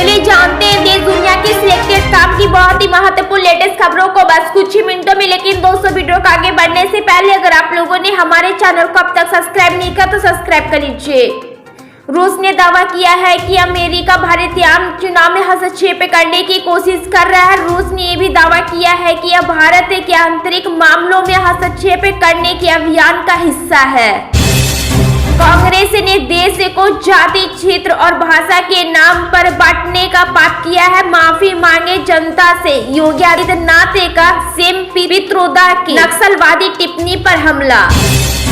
चलिए जानते हैं देश दुनिया की सिलेक्टेड काम की बहुत ही महत्वपूर्ण लेटेस्ट खबरों को बस कुछ ही मिनटों में। लेकिन दोस्तों, वीडियो को आगे बढ़ने से पहले अगर आप लोगों ने हमारे चैनल को अब तक सब्सक्राइब नहीं किया तो सब्सक्राइब कर लीजिए। रूस ने दावा किया है कि अमेरिका भारतीय आम चुनाव में हस्तक्षेप करने की कोशिश कर रहा है। रूस ने यह भी दावा किया है कि यह भारत के आंतरिक मामलों में हस्तक्षेप करने के अभियान का हिस्सा है। कांग्रेस ने देश को जाति, क्षेत्र और भाषा के नाम पर बांटने का पाप किया है। माफी मांगे जनता से। योगी आदित्यनाथ का सेम पित्रोदा की नक्सलवादी टिप्पणी पर हमला।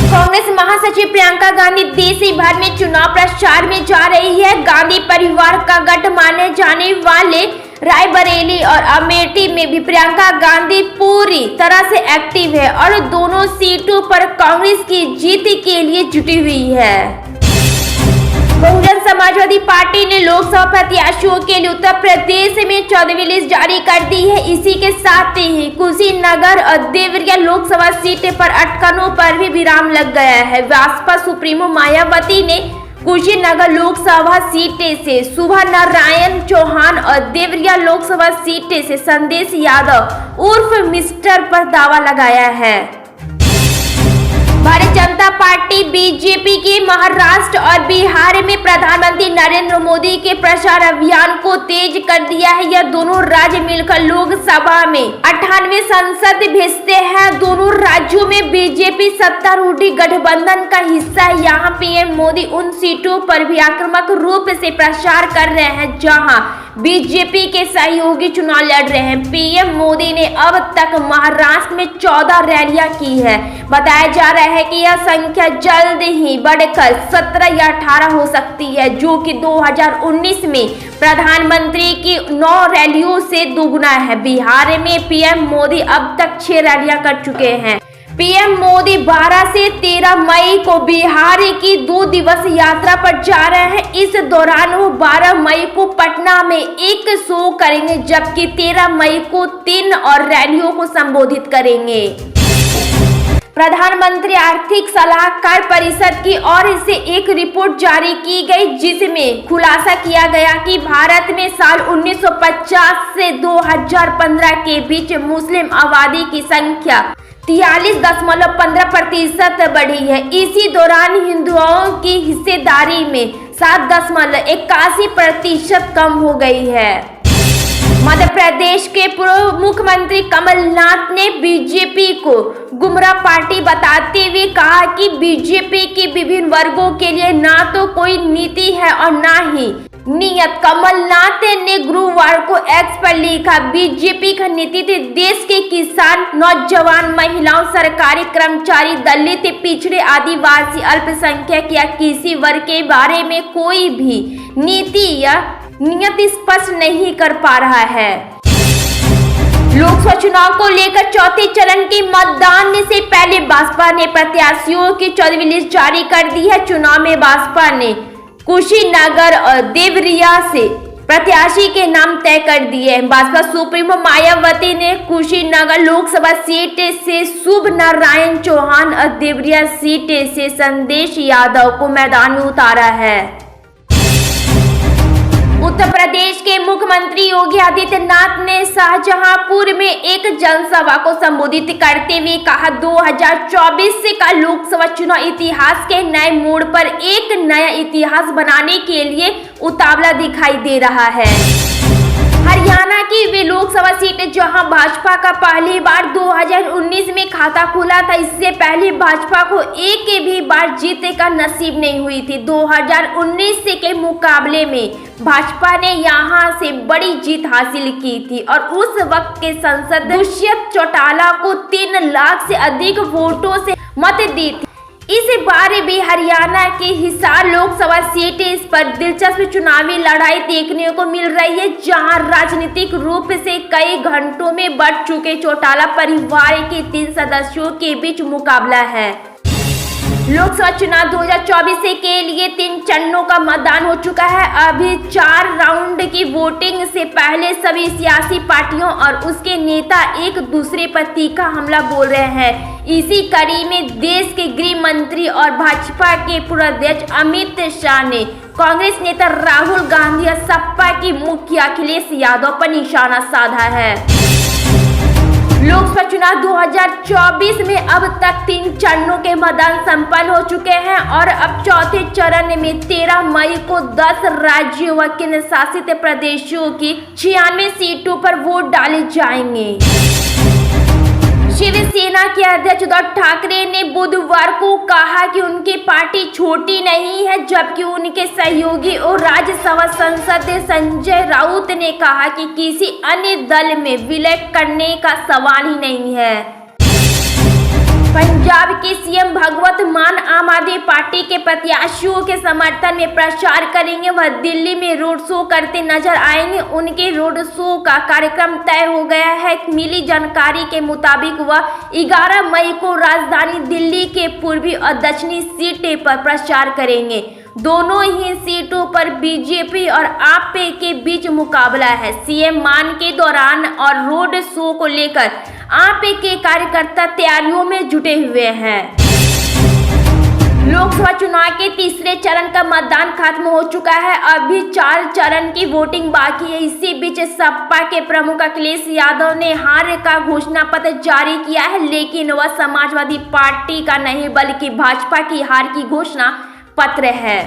कांग्रेस महासचिव प्रियंका गांधी देश भर में चुनाव प्रचार में जा रही है। गांधी परिवार का गढ़ माने जाने वाले रायबरेली और अमेठी में भी प्रियंका गांधी पूरी तरह से एक्टिव है और दोनों सीटों पर कांग्रेस की जीत के लिए जुटी हुई है। बहुजन समाजवादी पार्टी ने लोकसभा प्रत्याशियों के लिए उत्तर प्रदेश में 14वीं लिस्ट जारी कर दी है। इसी के साथ ही कुशीनगर और देवरिया लोकसभा सीट पर अटकनों पर भी विराम लग गया है। बसपा सुप्रीमो मायावती ने कुशीनगर लोकसभा सीट से सुभा नारायण चौहान और देवरिया लोकसभा सीट से संदेश यादव उर्फ मिस्टर पर दावा लगाया है। भारतीय जनता पार्टी बीजेपी के महाराष्ट्र और बिहार में प्रधानमंत्री नरेंद्र मोदी के प्रचार अभियान को तेज कर दिया है। यह दोनों राज्य मिलकर लोकसभा में 98 सांसद भेजते हैं। दोनों राज्यों में बीजेपी सत्तारूढ़ गठबंधन का हिस्सा है। यहाँ पीएम मोदी उन सीटों पर भी आक्रामक रूप से प्रचार कर रहे हैं जहाँ बीजेपी के सहयोगी चुनाव लड़ रहे हैं। पीएम मोदी ने अब तक महाराष्ट्र में 14 रैलियां की है। बताया जा रहा है कि यह संख्या जल्द ही बढ़कर 17 या 18 हो सकती है, जो कि 2019 में प्रधानमंत्री की 9 रैलियों से दोगुना है। बिहार में पीएम मोदी अब तक 6 रैलियां कर चुके हैं। पीएम मोदी 12 से 13 मई को बिहार की 2 दिवसीय यात्रा पर जा रहे हैं। इस दौरान वो 12 मई को पटना में एक शो करेंगे, जबकि 13 मई को 3 और रैलियों को संबोधित करेंगे। प्रधानमंत्री आर्थिक सलाहकार परिषद की ओर से एक रिपोर्ट जारी की गई, जिसमें खुलासा किया गया कि भारत में साल 1950 से 2015 के बीच मुस्लिम आबादी की संख्या 43.15% बढ़ी है। इसी दौरान हिंदुओं की हिस्सेदारी में 7.81% कम हो गई है। मध्य प्रदेश के पूर्व मुख्यमंत्री कमलनाथ ने बीजेपी को गुमराह पार्टी बताते हुए कहा कि बीजेपी के विभिन्न वर्गों के लिए ना तो कोई नीति है और ना ही नियत। कमलनाथ ने गुरुवार को एक्स पर लिखा, बीजेपी का नीति देश के किसान, नौजवान, महिलाओं, सरकारी कर्मचारी, दलित, पिछड़े, आदिवासी, अल्पसंख्यक या किसी वर्ग के बारे में कोई भी नीति या नियत स्पष्ट नहीं कर पा रहा है। लोकसभा चुनाव को लेकर चौथे चरण के मतदान से पहले बसपा ने प्रत्याशियों की 14वीं लिस्ट जारी कर दी है। चुनाव में बसपा ने कुशीनगर और देवरिया से प्रत्याशी के नाम तय कर दिए हैं। बसपा सुप्रीमो मायावती ने कुशीनगर लोकसभा सीट से शुभ नारायण चौहान और देवरिया सीट से संदेश यादव को मैदान में उतारा है। उत्तर प्रदेश के मुख्यमंत्री योगी आदित्यनाथ ने शाहजहांपुर में एक जनसभा को संबोधित करते हुए कहा, 2024 का लोकसभा चुनाव इतिहास के नए मोड़ पर एक नया इतिहास बनाने के लिए उतावला दिखाई दे रहा है। हरियाणा की वे लोकसभा सीट जहां भाजपा का पहली बार 2019 में खाता खुला था। इससे पहले भाजपा को एक भी बार जीत का नसीब नहीं हुई थी। 2019 के मुकाबले में भाजपा ने यहां से बड़ी जीत हासिल की थी और उस वक्त के सांसद दुष्यंत चौटाला को 3 लाख से अधिक वोटों से मत दी थी। इस बार भी हरियाणा के हिसार लोकसभा सीट इस पर दिलचस्प चुनावी लड़ाई देखने को मिल रही है, जहां राजनीतिक रूप से कई घंटों में बढ़ चुके चौटाला परिवार के 3 सदस्यों के बीच मुकाबला है। लोकसभा चुनाव 2024 के लिए 3 चरणों का मतदान हो चुका है। अभी 4 राउंड की वोटिंग से पहले सभी सियासी पार्टियों और उसके नेता एक दूसरे पर तीखा हमला बोल रहे हैं। इसी कड़ी में देश के गृह मंत्री और भाजपा के पूर्व अध्यक्ष अमित शाह ने कांग्रेस नेता राहुल गांधी और सपा के मुखिया अखिलेश यादव पर निशाना साधा है। लोकसभा चुनाव 2024 में अब तक 3 चरणों के मतदान संपन्न हो चुके हैं और अब चौथे चरण में 13 मई को 10 राज्यों व केंद्र शासित प्रदेशों की 96 सीटों पर वोट डाले जाएंगे। शिवसेना के अध्यक्ष उद्धव ठाकरे ने बुधवार को कहा कि उनकी पार्टी छोटी नहीं है, जबकि उनके सहयोगी और राज्यसभा सांसद संजय राउत ने कहा कि किसी अन्य दल में विलय करने का सवाल ही नहीं है। पंजाब के सीएम भगवंत मान आम आदमी पार्टी के प्रत्याशियों के समर्थन में प्रचार करेंगे। वह दिल्ली में रोड शो करते नजर आएंगे। उनके रोड शो का कार्यक्रम तय हो गया है। मिली जानकारी के मुताबिक वह 11 मई को राजधानी दिल्ली के पूर्वी और दक्षिणी सीटें पर प्रचार करेंगे। दोनों ही सीटों पर बीजेपी और आप के बीच मुकाबला है। सीएम मान के दौरान और रोड शो को लेकर आप के कार्यकर्ता तैयारियों में जुटे हुए हैं। लोकसभा चुनाव के तीसरे चरण का मतदान खत्म हो चुका है। अभी 4 चरण की वोटिंग बाकी है। इसी बीच सपा के प्रमुख अखिलेश यादव ने हार का घोषणा पत्र जारी किया है, लेकिन वह समाजवादी पार्टी का नहीं बल्कि भाजपा की हार की घोषणा पत्र है।